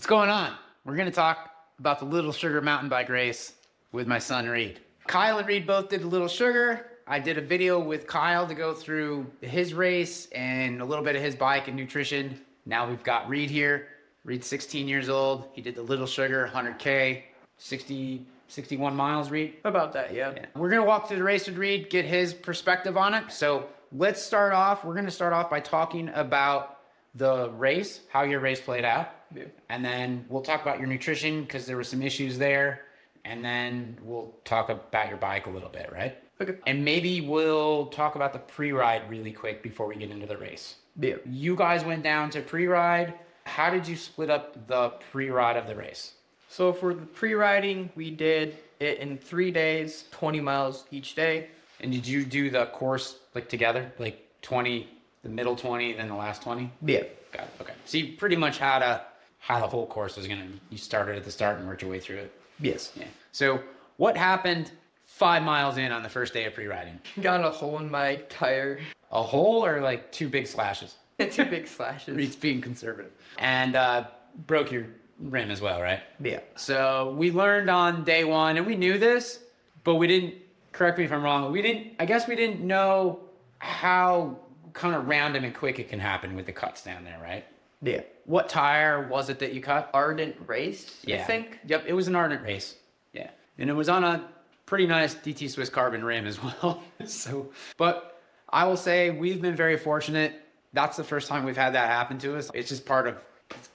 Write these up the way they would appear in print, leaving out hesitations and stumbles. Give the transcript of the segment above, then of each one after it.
What's going on? We're going to talk about the Little Sugar mountain bike race with my son, Reid. Kyle and Reid both did the Little Sugar. I did a video with Kyle to go through his race and a little bit of his bike and nutrition. Now we've got Reid here. Reid's 16 years old. He did the Little Sugar, 100K, 61 miles, Reid? About that, yeah. We're going to walk through the race with Reid, get his perspective on it. So let's start off. We're going to start off by talking about the race, how your race played out. Yeah. And then we'll talk about your nutrition because there were some issues there. And then we'll talk about your bike a little bit, right? Okay. And maybe we'll talk about the pre-ride really quick before we get into the race. Yeah. You guys went down to pre-ride. How did you split up the pre-ride of the race? So for the pre-riding, we did it in 3 days, 20 miles each day. And did you do the course like together? Like 20, the middle 20, then the last 20? Yeah. Got it. Okay. So you pretty much had how the whole course was you started at the start and worked your way through it. Yes. Yeah. So what happened 5 miles in on the first day of pre-riding? Got a hole in my tire. A hole or like 2 big slashes? 2 big slashes. Reid's being conservative. And broke your rim as well, right? Yeah. So we learned on day 1, and we knew this, but we didn't, correct me if I'm wrong, I guess we didn't know how kind of random and quick it can happen with the cuts down there, right? Yeah. What tire was it that you cut? Ardent race, Yeah. I think. Yep, it was an Ardent race. Yeah. And it was on a pretty nice DT Swiss carbon rim as well. But I will say we've been very fortunate. That's the first time we've had that happen to us. It's just part of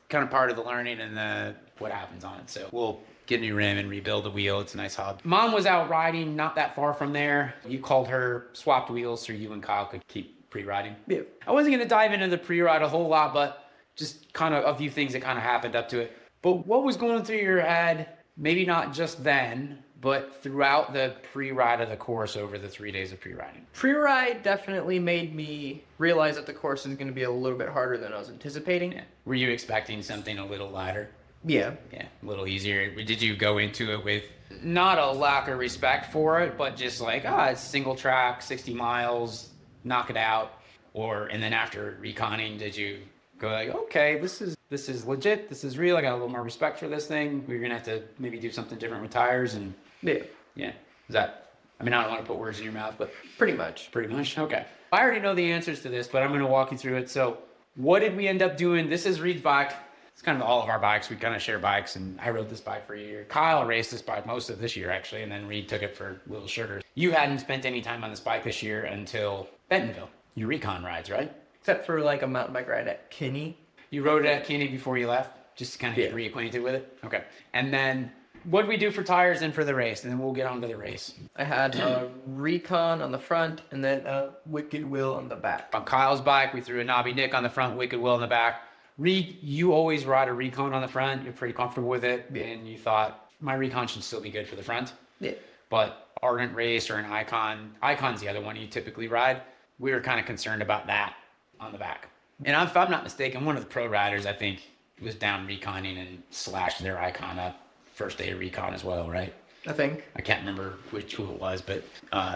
the learning and what happens on it. So we'll get a new rim and rebuild the wheel. It's a nice hub. Mom was out riding not that far from there. You called her, swapped wheels so you and Kyle could keep pre-riding. Yeah. I wasn't going to dive into the pre-ride a whole lot, but just kind of a few things that kind of happened up to it. But what was going through your head, maybe not just then, but throughout the pre-ride of the course over the 3 days of pre-riding? Pre-ride definitely made me realize that the course is going to be a little bit harder than I was anticipating. Yeah. Were you expecting something a little lighter? Yeah. Yeah, a little easier. Did you go into it with not a lack of respect for it, but just like, it's single track, 60 miles, knock it out? And then after reconning, did you go like, okay, this is legit, this is real, I got a little more respect for this thing, we're gonna have to maybe do something different with tires? And Yeah. Is that, I don't want to put words in your mouth, but Pretty much. okay. I already know the answers to this, but I'm going to walk you through it. So what did we end up doing? This is Reid's bike. It's kind of all of our bikes. We kind of share bikes, and I rode this bike for a year. Kyle raced this bike most of this year, actually, and then Reid took it for Little Sugar. You hadn't spent any time on this bike this year until Bentonville. Your recon rides, right? Except for like a mountain bike ride at Kinney. You rode it at Kinney before you left, just to kind of get reacquainted with it? Okay. And then what did we do for tires and for the race? And then we'll get on to the race. I had a recon on the front and then a wicked wheel on the back. On Kyle's bike, we threw a knobby Nick on the front, wicked wheel in the back. Reid, you always ride a recon on the front. You're pretty comfortable with it. Yeah. And you thought, my recon should still be good for the front. Yeah. But Ardent Race or an Icon's the other one you typically ride. We were kind of concerned about that on the back. And if I'm not mistaken, one of the pro riders, I think, was down reconning and slashed their Icon up first day of recon as well, right? I think. I can't remember who it was, but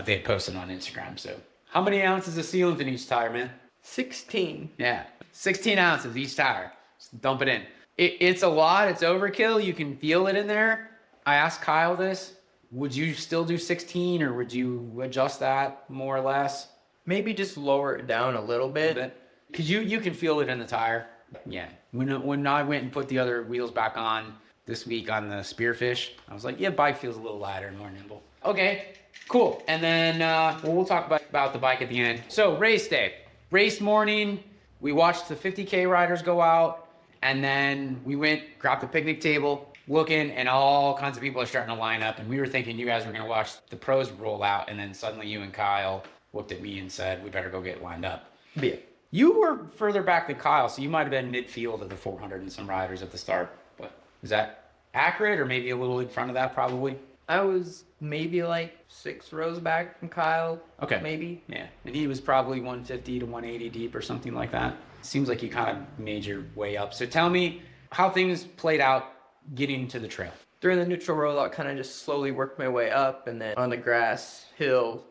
they had posted on Instagram. So how many ounces of sealant in each tire, man? 16. Yeah, 16 ounces each tire. Just dump it in. It's a lot. It's overkill. You can feel it in there. I asked Kyle this. Would you still do 16 or would you adjust that more or less? Maybe just lower it down a little bit. Because you can feel it in the tire. Yeah. When I went and put the other wheels back on this week on the Spearfish, I was like, yeah, bike feels a little lighter and more nimble. Okay, cool. And then we'll talk about the bike at the end. So race day. Race morning, we watched the 50K riders go out, and then we went, grabbed the picnic table, looking, and all kinds of people are starting to line up, and we were thinking you guys were going to watch the pros roll out, and then suddenly you and Kyle looked at me and said, we better go get lined up. Yeah. You were further back than Kyle, so you might have been midfield of the 400 and some riders at the start. But is that accurate, or maybe a little in front of that probably? I was maybe like 6 rows back from Kyle. Okay. Maybe. Yeah. And he was probably 150 to 180 deep or something like that. Seems like you kind of made your way up. So tell me how things played out getting to the trail. During the neutral rollout, kind of just slowly worked my way up, and then on the grass hill.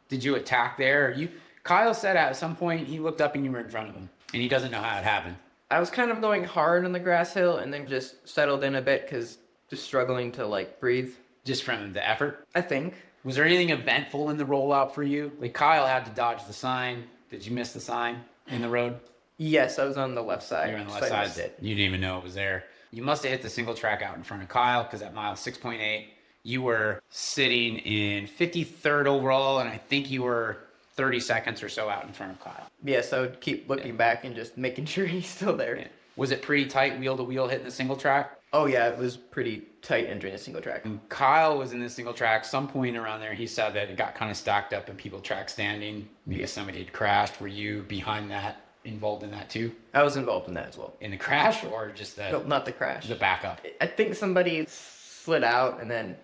Did you attack there? Kyle said at some point he looked up and you were in front of him, and he doesn't know how it happened. I was kind of going hard on the grass hill and then just settled in a bit because just struggling to like breathe. Just from the effort? I think. Was there anything eventful in the rollout for you? Like Kyle had to dodge the sign. Did you miss the sign in the road? Yes, I was on the left side. You were on the so left I missed side. it. You didn't even know it was there. You must have hit the single track out in front of Kyle because at mile 6.8, you were sitting in 53rd overall, and I think you were 30 seconds or so out in front of Kyle. Yes, I would keep looking back and just making sure he's still there. Yeah. Was it pretty tight wheel to wheel hitting the single track? Oh yeah, it was pretty tight entering the single track. And Kyle was in the single track. Some point around there, he said that it got kind of stacked up and people track standing. Maybe somebody had crashed. Were you behind that, involved in that too? I was involved in that as well. In the crash or just the No, not the crash. the backup? I think somebody slid out and then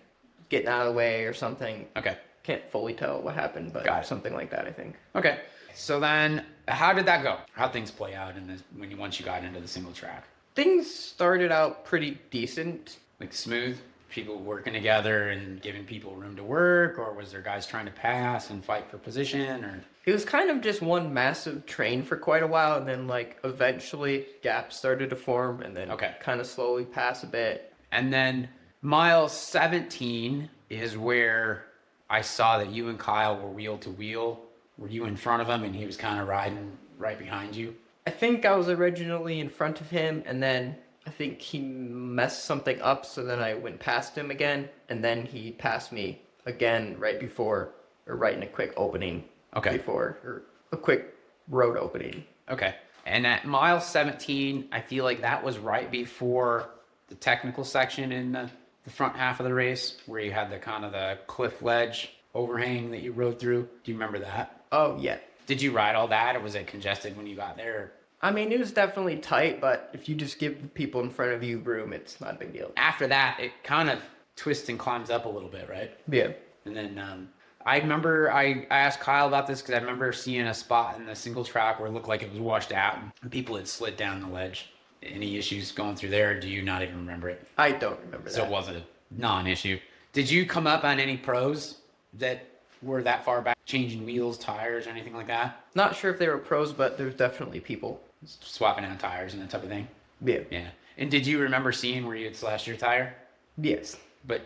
getting out of the way or something. Okay. Can't fully tell what happened, but Got it. something like that, I think. Okay. So then, how did that go? How'd things play out in this once you got into the single track? Things started out pretty decent. Like smooth? People working together and giving people room to work, or was there guys trying to pass and fight for position, or? It was kind of just one massive train for quite a while, and then like eventually gaps started to form, and then Okay. kind of slowly pass a bit. And then mile 17 is where I saw that you and Kyle were wheel to wheel. Were you in front of him and he was kind of riding right behind you? I think I was originally in front of him, and then I think he messed something up, so then I went past him again, and then he passed me again right before, or right in a quick opening. Okay. Before, or a quick road opening. Okay. And at mile 17, I feel like that was right before the technical section in the front half of the race, where you had the kind of the cliff ledge overhang that you rode through. Do you remember that? Oh, yeah. Did you ride all that, or was it congested when you got there? I mean, it was definitely tight, but if you just give the people in front of you room, it's not a big deal. After that, it kind of twists and climbs up a little bit, right? Yeah. And then I remember I asked Kyle about this because I remember seeing a spot in the single track where it looked like it was washed out and people had slid down the ledge. Any issues going through there? Or do you not even remember it? I don't remember So that. it wasn't a non-issue. Did you come up on any pros that were that far back, changing wheels, tires, or anything like that? Not sure if they were pros, but there's definitely people. Swapping out tires and that type of thing? Yeah. Yeah. And did you remember seeing where you had slashed your tire? Yes. But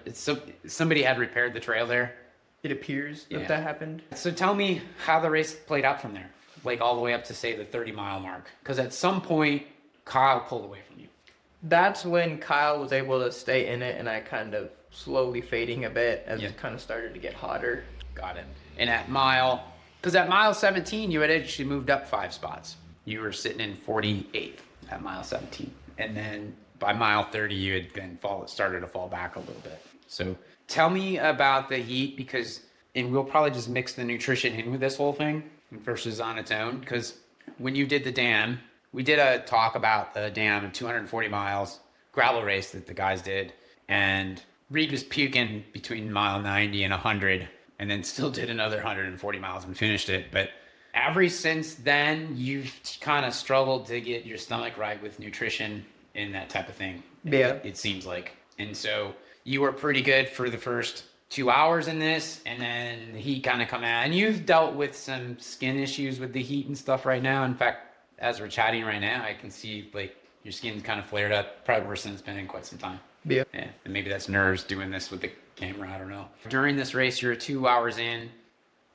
somebody had repaired the trail there? It appears Yeah. that happened. So tell me how the race played out from there, like all the way up to say the 30-mile mark. Because at some point, Kyle pulled away from you. That's when Kyle was able to stay in it, and I kind of slowly fading a bit as Yeah. it kind of started to get hotter. Got it. And at mile 17, you had actually moved up 5 spots. You were sitting in 48th at mile 17. And then by mile 30, you had then started to fall back a little bit. So tell me about the heat, and we'll probably just mix the nutrition in with this whole thing versus on its own. Because when you did the dam, we did a talk about the dam in 240 miles gravel race that the guys did. And Reid was puking between mile 90 and 100, and then still did another 140 miles and finished it. But ever since then, you've kind of struggled to get your stomach right with nutrition and that type of thing. Yeah. It seems like. And so you were pretty good for the first 2 hours in this, and then the heat kind of come out. And you've dealt with some skin issues with the heat and stuff right now. In fact, as we're chatting right now, I can see like your skin's kind of flared up, probably worse than it's been in quite some time. Yeah. Yeah, and maybe that's nerves doing this with the camera. I don't know. During this race, you're 2 hours in.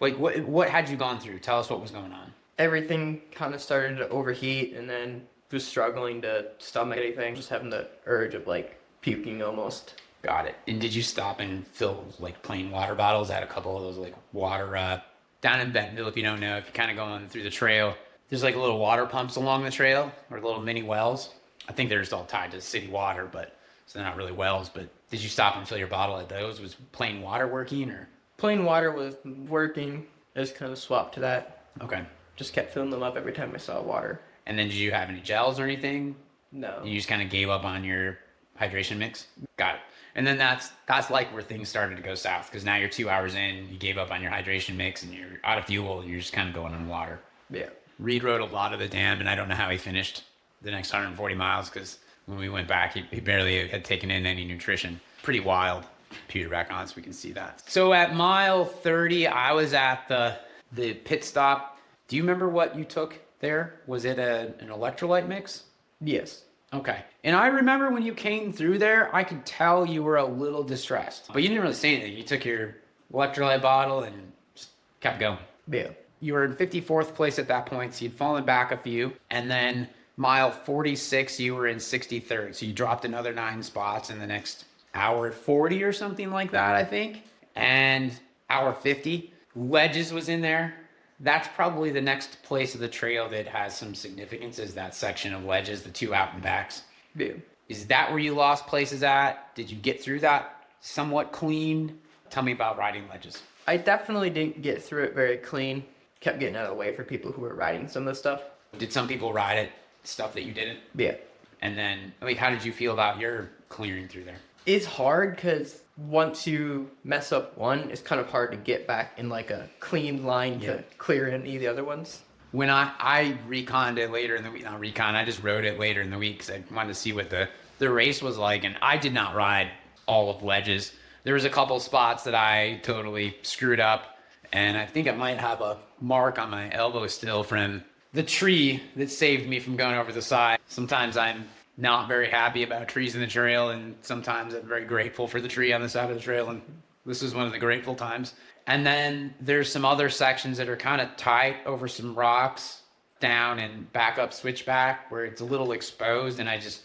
Like, what had you gone through? Tell us what was going on. Everything kind of started to overheat, and then just struggling to stomach anything, just having the urge of like puking almost. Got it. And did you stop and fill like plain water bottles? I had a couple of those like water down in Bentonville. If you don't know, if you're kind of going through the trail, there's like little water pumps along the trail or little mini wells. I think they're just all tied to city water, but so they're not really wells. But did you stop and fill your bottle at those? Was plain water working or? Plain water was working. I just kind of swapped to that. Okay. Just kept filling them up every time I saw water. And then did you have any gels or anything? No. You just kind of gave up on your hydration mix? Got it. And then that's like where things started to go south, because now you're 2 hours in, you gave up on your hydration mix and you're out of fuel and you're just kind of going on water. Yeah. Reid rode a lot of the dam, and I don't know how he finished the next 140 miles, because when we went back, he barely had taken in any nutrition. Pretty wild. Pewter back on so we can see that. So at mile 30, I was at the pit stop. Do you remember what you took there? Was it an electrolyte mix? Yes. Okay. And I remember when you came through there, I could tell you were a little distressed. But you didn't really say anything. You took your electrolyte bottle and just kept going. Yeah. You were in 54th place at that point, so you'd fallen back a few. And then mile 46, you were in 63rd. So you dropped another 9 spots in the next hour 40 or something like that, I think. And hour 50, Ledges was in there. That's probably the next place of the trail that has some significance, is that section of Ledges, the 2 out and backs. Yeah. Is that where you lost places at? Did you get through that somewhat clean? Tell me about riding Ledges. I definitely didn't get through it very clean. Kept getting out of the way for people who were riding some of the stuff. Did some people ride it, stuff that you didn't? Yeah. And then, how did you feel about your clearing through there? It's hard because once you mess up one, it's kind of hard to get back in like a clean line to clear any of the other ones. When I reconned it later in the week, I just rode it later in the week because I wanted to see what the race was like, and I did not ride all of Ledges. There was a couple spots that I totally screwed up, and I think I might have a mark on my elbow still from the tree that saved me from going over the side. Sometimes I'm not very happy about trees in the trail, and sometimes I'm very grateful for the tree on the side of the trail, and this is one of the grateful times. And then there's some other sections that are kind of tight over some rocks down and back up switchback where it's a little exposed, and I just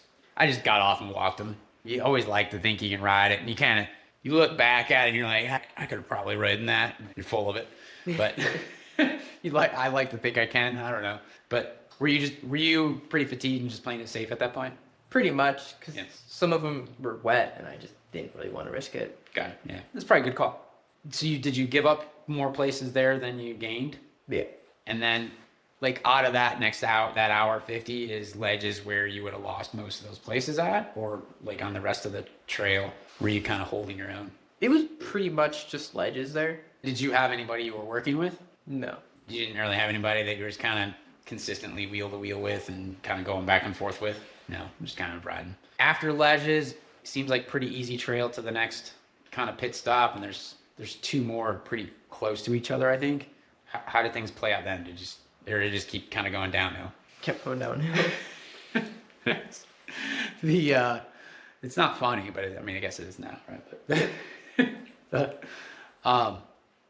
got off and walked them. You always like to think you can ride it, and you look back at it and you're like, I could have probably ridden that. You're full of it. But I like to think I can. I don't know. But were you pretty fatigued and just playing it safe at that point? Pretty much, because some of them were wet and I just didn't really want to risk it. Got it. Yeah. That's probably a good call. So did you give up more places there than you gained? Yeah. And then out of that that hour 50 is Ledges where you would have lost most of those places at, or on the rest of the trail were you kind of holding your own? It was pretty much just Ledges there. Did you have anybody you were working with? No. You didn't really have anybody that you were just kind of consistently wheel to wheel with and kind of going back and forth with? No, just kind of riding. After Ledges, seems like pretty easy trail to the next kind of pit stop, and there's 2 more pretty close to each other, I think. How did things play out then? Did it just keep kind of going downhill? Kept going downhill. It's not funny, but I guess it is now, right? But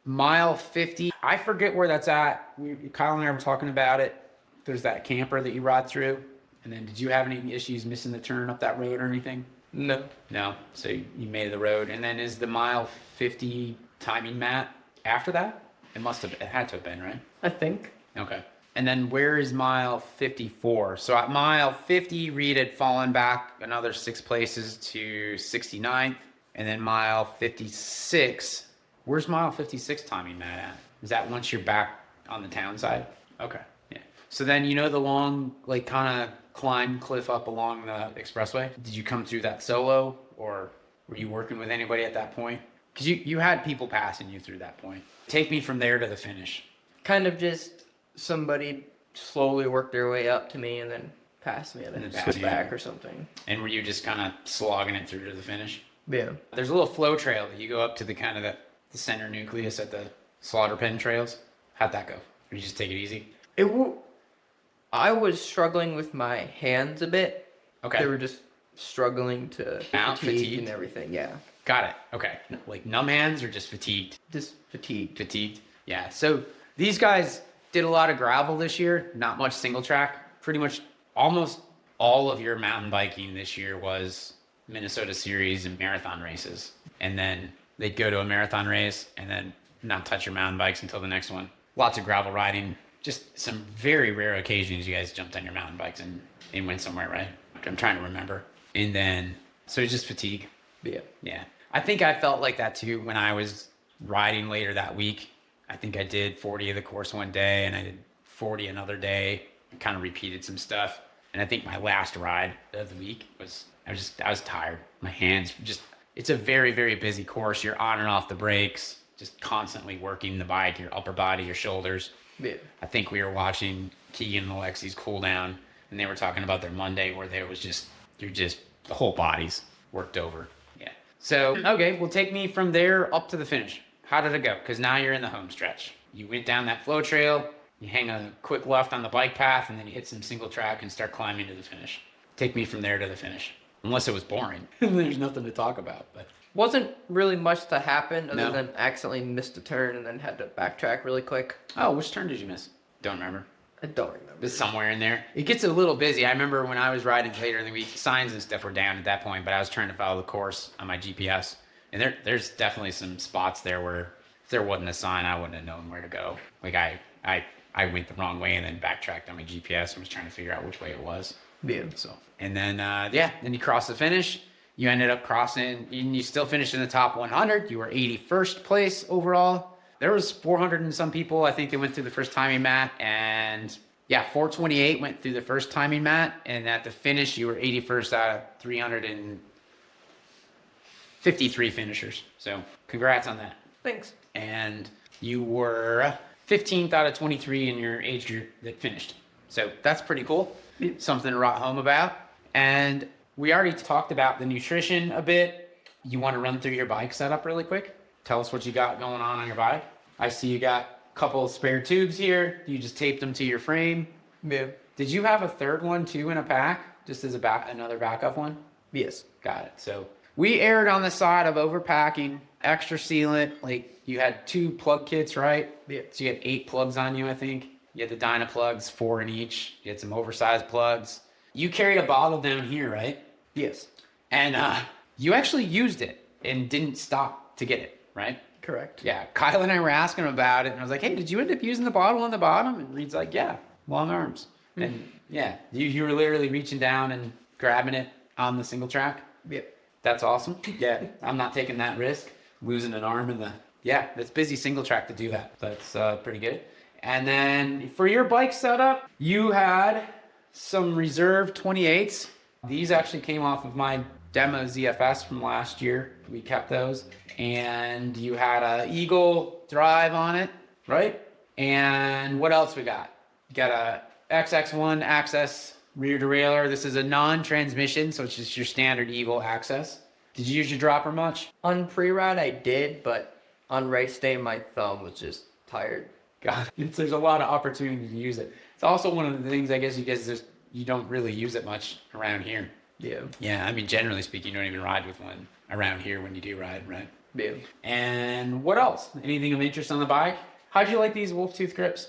mile 50, I forget where that's at. Kyle and I were talking about it. There's that camper that you ride through. And then did you have any issues missing the turn up that road or anything? No. No. So you made the road. And then is the mile 50 timing mat after that? It had to have been, right? I think. Okay. And then where is mile 54? So at mile 50, Reid had fallen back another 6 places to 69th. And then mile 56, where's mile 56 timing mat at? Is that once you're back on the town side? Okay. Yeah. So then the long, kind of climb cliff up along the expressway? Did you come through that solo, or were you working with anybody at that point? Because you had people passing you through that point. Take me from there to the finish. Kind of just somebody slowly worked their way up to me and then passed me and then passed back or something. And were you just kind of slogging it through to the finish? Yeah. There's a little flow trail that you go up to the kind of the center nucleus at the slaughter pen trails. How'd that go? Or you just take it easy? I was struggling with my hands a bit. Okay. They were just struggling to fatigue and everything. Yeah. Got it. Okay. Numb hands or just fatigued? Just fatigued. Fatigued. Yeah. So these guys did a lot of gravel this year, not much single track. Pretty much almost all of your mountain biking this year was Minnesota Series and marathon races. And then they'd go to a marathon race and then not touch your mountain bikes until the next one. Lots of gravel riding. Just some very rare occasions you guys jumped on your mountain bikes and went somewhere, right? I'm trying to remember. And then, so it's just fatigue. Yeah. Yeah. I think I felt like that too when I was riding later that week. I think I did 40 of the course one day and I did 40 another day. Kind of repeated some stuff. And I think my last ride of the week I was tired. My hands it's a very, very busy course. You're on and off the brakes, just constantly working the bike, your upper body, your shoulders. Yeah. I think we were watching Keegan and Alexi's cool down, and they were talking about their Monday where the whole body's worked over. Yeah. So, okay, well, take me from there up to the finish. How did it go? Because now you're in the home stretch. You went down that flow trail, you hang a quick left on the bike path, and then you hit some single track and start climbing to the finish. take me from there to the finish. Unless it was boring. There's nothing to talk about. But Wasn't really much to happen other No. than accidentally missed a turn and then had to backtrack really quick. oh, which turn did you miss? Don't remember. I don't remember. It's somewhere in there. It gets a little busy. I remember when I was riding later in the week, signs and stuff were down at that point, but I was trying to follow the course on my GPS. And there's definitely some spots there where if there wasn't a sign, I wouldn't have known where to go. Like I went the wrong way and then backtracked on my GPS and was trying to figure out which way it was. Yeah. So, and then, then you cross the finish. You ended up crossing, and you still finished in the top 100. You were 81st place overall. There was 400 and some people, I think they went through the first timing mat, and 428 went through the first timing mat, and at the finish, you were 81st out of 353 finishers. So, congrats on that. Thanks. And you were 15th out of 23 in your age group that finished. So, that's pretty cool. Something to write home about. And we already talked about the nutrition a bit. You want to run through your bike setup really quick? Tell us what you got going on your bike. I see you got a couple of spare tubes here. You just taped them to your frame. Yeah. Did you have a third one too in a pack, just as another backup one? Yes. Got it. So we erred on the side of overpacking, extra sealant. Like you had 2 plug kits, right? Yeah. So you had 8 plugs on you, I think. You had the Dyna plugs, 4 in each. You had some oversized plugs. You carried a bottle down here, right? Yes. And you actually used it and didn't stop to get it, right? Correct. Yeah. Kyle and I were asking him about it, and I was like, hey, did you end up using the bottle on the bottom? And Reid's like, yeah, long arms. And yeah, you were literally reaching down and grabbing it on the single track. Yep. That's awesome. Yeah, I'm not taking that risk, losing an arm in the, it's busy single track to do that. That's pretty good. And then for your bike setup, you had some reserve 28s. These actually came off of my demo ZFS from last year. We kept those. And you had a Eagle drive on it, right? And what else we got? You got a XX1 Access rear derailleur. This is a non-transmission, so it's just your standard Eagle Access. Did you use your dropper much? On pre-ride I did, but on race day my thumb was just tired. God, there's a lot of opportunity to use it. It's also one of the things I guess you don't really use it much around here. Yeah. Yeah, I mean, generally speaking, you don't even ride with one around here when you do ride, right? Yeah. And what else? Anything of interest on the bike? How'd you like these wolf tooth grips?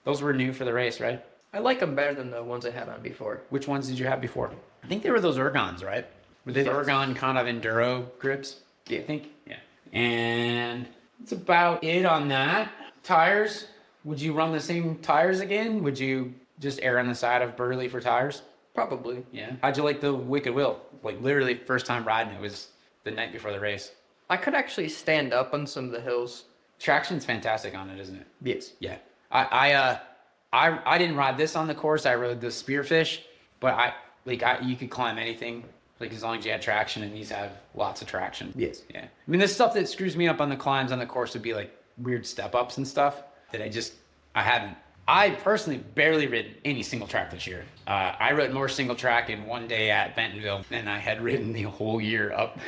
Those were new for the race, right? I like them better than the ones I had on before. Which ones did you have before? I think they were those Ergons, right? Were they the Yes. Ergon kind of enduro grips? Yeah. I think. Yeah. And that's about it on that. Tires. Would you run the same tires again? Would you just err on the side of Burley for tires? Probably. Yeah. How'd you like the Wicked Wheel? Like literally first time riding it was the night before the race. I could actually stand up on some of the hills. Traction's fantastic on it, isn't it? Yes. Yeah. I didn't ride this on the course. I rode the Spearfish, but you could climb anything, like as long as you had traction, and these have lots of traction. Yes. Yeah. I mean, the stuff that screws me up on the climbs on the course would be like weird step ups and stuff that I haven't. I personally barely ridden any single track this year. I rode more single track in one day at Bentonville than I had ridden the whole year up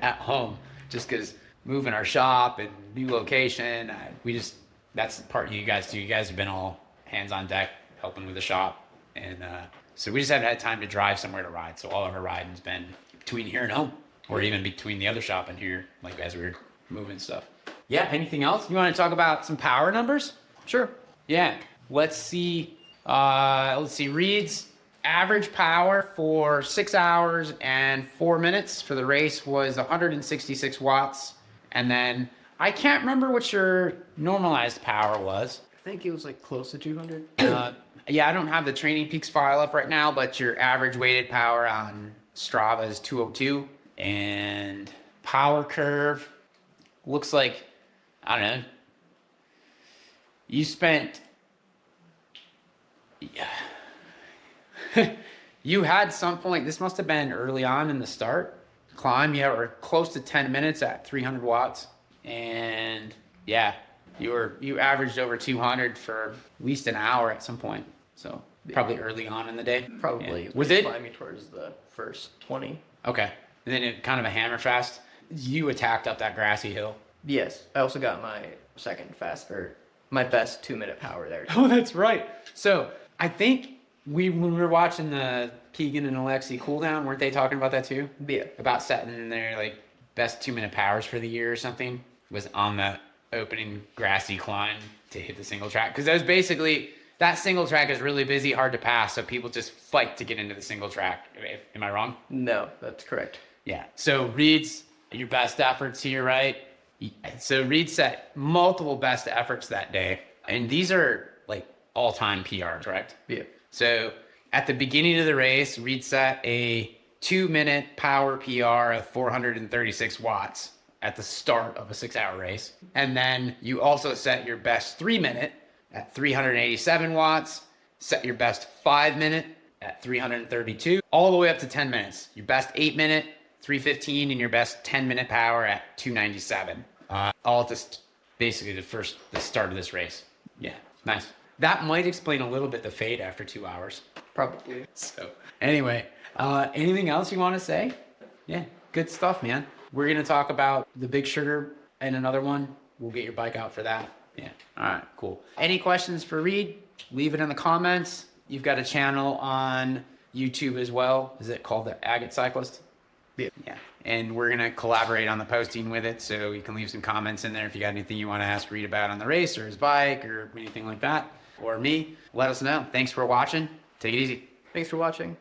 at home, just because moving our shop and new location. That's the part you guys do. You guys have been all hands on deck helping with the shop. And so we just haven't had time to drive somewhere to ride. So all of our riding's been between here and home, or even between the other shop and here, like as we were moving stuff. Yeah, anything else? You want to talk about some power numbers? Sure. Yeah. Let's see. Reid's average power for 6 hours and 4 minutes for the race was 166 watts. And then I can't remember what your normalized power was. I think it was like close to 200. Yeah, I don't have the Training Peaks file up right now, but your average weighted power on Strava is 202. And power curve looks like, I don't know, you spent... Yeah. You had some point, this must have been early on in the start climb. You were close to 10 minutes at 300 watts. And yeah, you averaged over 200 for at least an hour at some point. So probably early on in the day. Probably. Yeah. Was it? Climbing towards the first 20. Okay. And then it kind of a hammer fast. You attacked up that grassy hill. Yes. I also got my my best 2-minute power there. Oh, that's right. So I think when we were watching the Keegan and Alexi cool down, weren't they talking about that too? Yeah. About setting their like best 2-minute powers for the year or something was on the opening grassy climb to hit the single track. Because that was basically, that single track is really busy, hard to pass, so people just fight to get into the single track. Am I wrong? No, that's correct. Yeah. So Reid's your best efforts here, right? So Reid set multiple best efforts that day, and these are like all-time PRs, correct? Yeah. So at the beginning of the race, Reid set a 2-minute power PR of 436 watts at the start of a 6-hour race. And then you also set your best 3-minute at 387 watts, set your best 5-minute at 332, all the way up to 10 minutes. Your best 8-minute, 315, and your best 10-minute power at 297. All just basically the start of this race. Yeah, nice. That might explain a little bit the fade after 2 hours. Probably. So anyway, anything else you want to say? Yeah, good stuff, man. We're going to talk about the Big Sugar and another one. We'll get your bike out for that. Yeah. All right, cool. Any questions for Reid? Leave it in the comments. You've got a channel on YouTube as well. Is it called the Agate Cyclist? Yeah. Yeah. And we're going to collaborate on the posting with it. So you can leave some comments in there if you got anything you want to ask Reid about on the race or his bike or anything like that. Or me. Let us know. Thanks for watching. Take it easy. Thanks for watching.